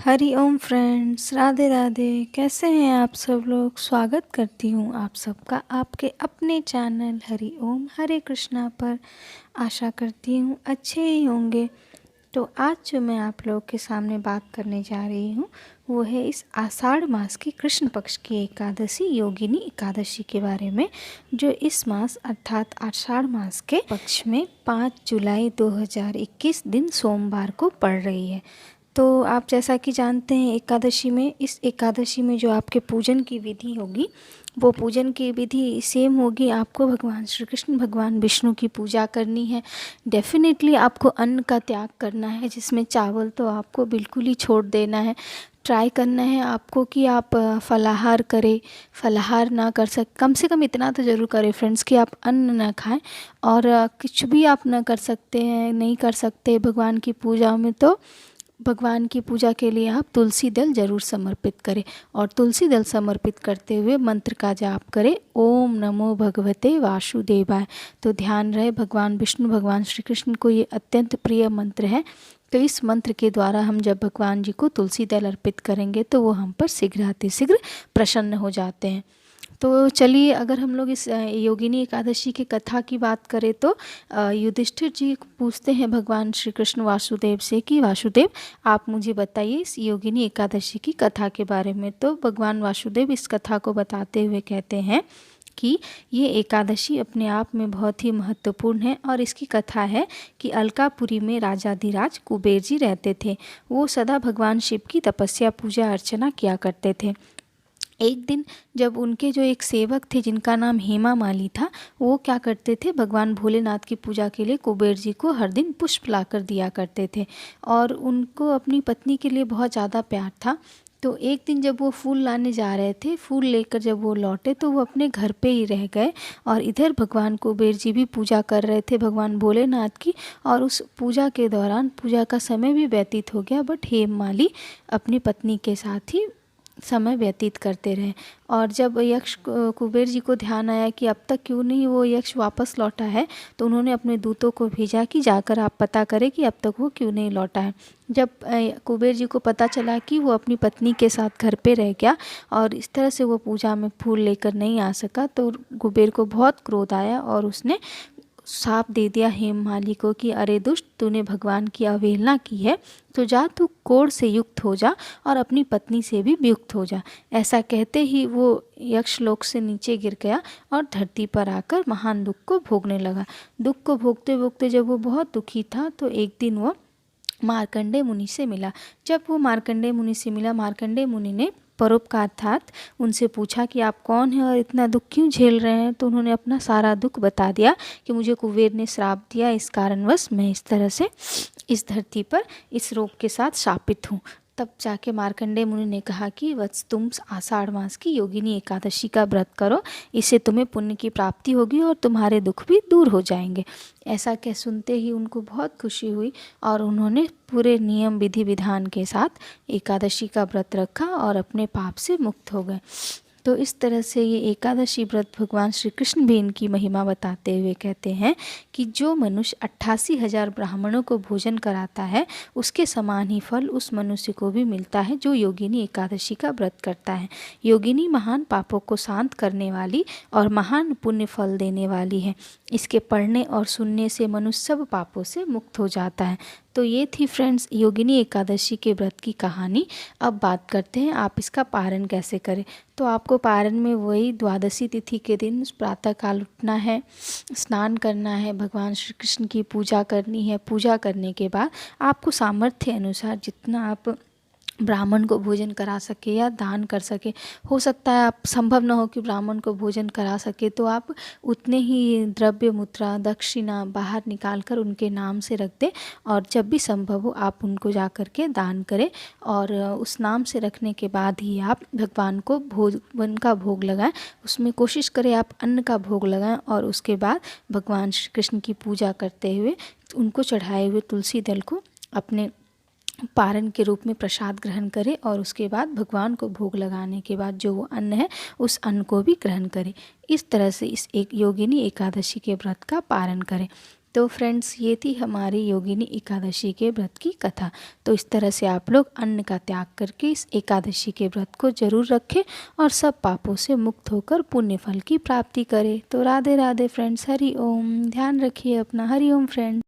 हरि ओम friends, Radhe Radhe. कैसे हैं आप सब लोग। स्वागत करती हूँ आप सबका आपके अपने चैनल हरि ओम हरे कृष्णा पर। आशा करती हूँ अच्छे ही होंगे। तो आज जो मैं आप लोग के सामने बात करने जा रही हूँ वो है इस आषाढ़ मास की कृष्ण पक्ष की एकादशी योगिनी एकादशी के बारे में, जो इस मास अर्थात आषाढ़ मास के पक्ष में 5 जुलाई 2021 दिन सोमवार को पड़ रही है। तो आप जैसा कि जानते हैं इस एकादशी में जो आपके पूजन की विधि होगी वो पूजन की विधि सेम होगी। आपको भगवान श्री कृष्ण भगवान विष्णु की पूजा करनी है। डेफिनेटली आपको अन्न का त्याग करना है, जिसमें चावल तो आपको बिल्कुल ही छोड़ देना है। ट्राई करना है आपको कि आप फलाहार करें। फलाहार ना कर कम से कम इतना तो ज़रूर करें फ्रेंड्स कि आप अन्न ना खाएं। और कुछ भी आप ना कर सकते हैं, नहीं कर सकते भगवान की पूजा में, तो भगवान की पूजा के लिए आप तुलसी दल जरूर समर्पित करें। और तुलसी दल समर्पित करते हुए मंत्र का जाप करें, ओम नमो भगवते वासुदेवाय। तो ध्यान रहे भगवान विष्णु भगवान श्री कृष्ण को ये अत्यंत प्रिय मंत्र है। तो इस मंत्र के द्वारा हम जब भगवान जी को तुलसी दल अर्पित करेंगे तो वो हम पर शीघ्र प्रसन्न हो जाते हैं। तो चलिए, अगर हम लोग इस योगिनी एकादशी की कथा की बात करें तो युधिष्ठिर जी पूछते हैं भगवान श्री कृष्ण वासुदेव से कि वासुदेव आप मुझे बताइए इस योगिनी एकादशी की कथा के बारे में। तो भगवान वासुदेव इस कथा को बताते हुए कहते हैं कि ये एकादशी अपने आप में बहुत ही महत्वपूर्ण है। और इसकी कथा है कि अलकापुरी में राजाधिराज कुबेर जी रहते थे। वो सदा भगवान शिव की तपस्या पूजा अर्चना किया करते थे। एक दिन जब उनके जो एक सेवक थे जिनका नाम हेमा माली था, वो क्या करते थे, भगवान भोलेनाथ की पूजा के लिए कुबेर जी को हर दिन पुष्प लाकर दिया करते थे। और उनको अपनी पत्नी के लिए बहुत ज़्यादा प्यार था। तो एक दिन जब वो फूल लाने जा रहे थे, फूल लेकर जब वो लौटे तो वो अपने घर पे ही रह गए। और इधर भगवान कुबेर जी भी पूजा कर रहे थे भगवान भोलेनाथ की। और उस पूजा के दौरान पूजा का समय भी व्यतीत हो गया, बट हेम माली अपनी पत्नी के साथ ही समय व्यतीत करते रहे। और जब यक्ष कुबेर जी को ध्यान आया कि अब तक क्यों नहीं वो यक्ष वापस लौटा है, तो उन्होंने अपने दूतों को भेजा कि जाकर आप पता करें कि अब तक वो क्यों नहीं लौटा है। जब कुबेर जी को पता चला कि वो अपनी पत्नी के साथ घर पे रह गया और इस तरह से वो पूजा में फूल लेकर नहीं आ सका, तो कुबेर को बहुत क्रोध आया और उसने साप दे दिया हेम माली को कि अरे दुष्ट, तूने भगवान की अवहेलना की है, तो जा तू कोढ़ से युक्त हो जा और अपनी पत्नी से भी वियुक्त हो जा। ऐसा कहते ही वो यक्ष लोक से नीचे गिर गया और धरती पर आकर महान दुख को भोगने लगा। दुख को भोगते भोगते जब वो बहुत दुखी था तो एक दिन वो मार्कंडेय मुनि से मिला। जब वो मार्कंडेय मुनि से मिला, मार्कंडेय मुनि ने परोपकारार्थ उनसे पूछा कि आप कौन हैं और इतना दुख क्यों झेल रहे हैं। तो उन्होंने अपना सारा दुख बता दिया कि मुझे कुबेर ने श्राप दिया, इस कारणवश मैं इस तरह से इस धरती पर इस रोग के साथ शापित हूँ। तब जाके मार्कंडेय मुनि ने कहा कि वत्स, तुम आषाढ़ मास की योगिनी एकादशी का व्रत करो, इससे तुम्हें पुण्य की प्राप्ति होगी और तुम्हारे दुख भी दूर हो जाएंगे। ऐसा कह सुनते ही उनको बहुत खुशी हुई और उन्होंने पूरे नियम विधि विधान के साथ एकादशी का व्रत रखा और अपने पाप से मुक्त हो गए। तो इस तरह से ये एकादशी व्रत भगवान श्री कृष्ण भी इनकी महिमा बताते हुए कहते हैं कि जो मनुष्य 88,000 ब्राह्मणों को भोजन कराता है, उसके समान ही फल उस मनुष्य को भी मिलता है जो योगिनी एकादशी का व्रत करता है। योगिनी महान पापों को शांत करने वाली और महान पुण्य फल देने वाली है। इसके पढ़ने और सुनने से मनुष्य सब पापों से मुक्त हो जाता है। तो ये थी फ्रेंड्स योगिनी एकादशी के व्रत की कहानी। अब बात करते हैं आप इसका पारण कैसे करें। तो आपको पारण में वही द्वादशी तिथि के दिन प्रातःकाल उठना है, स्नान करना है, भगवान श्री कृष्ण की पूजा करनी है। पूजा करने के बाद आपको सामर्थ्य अनुसार जितना आप ब्राह्मण को भोजन करा सके या दान कर सके, हो सकता है आप संभव न हो कि ब्राह्मण को भोजन करा सके, तो आप उतने ही द्रव्य मुद्रा दक्षिणा बाहर निकाल कर उनके नाम से रख दें और जब भी संभव हो आप उनको जा कर के दान करें। और उस नाम से रखने के बाद ही आप भगवान को भोजन का भोग लगाएं। उसमें कोशिश करें आप अन्न का भोग लगाएं और उसके बाद भगवान श्री कृष्ण की पूजा करते हुए उनको चढ़ाए हुए तुलसी दल को अपने पारण के रूप में प्रसाद ग्रहण करें। और उसके बाद भगवान को भोग लगाने के बाद जो वो अन्न है उस अन्न को भी ग्रहण करें। इस तरह से इस एक योगिनी एकादशी के व्रत का पारण करें। तो फ्रेंड्स, ये थी हमारी योगिनी एकादशी के व्रत की कथा। तो इस तरह से आप लोग अन्न का त्याग करके इस एकादशी के व्रत को जरूर रखें और सब पापों से मुक्त होकर पुण्य फल की प्राप्ति करें। तो राधे राधे फ्रेंड्स, हरि ओम। ध्यान रखिए अपना। हरि ओम फ्रेंड्स।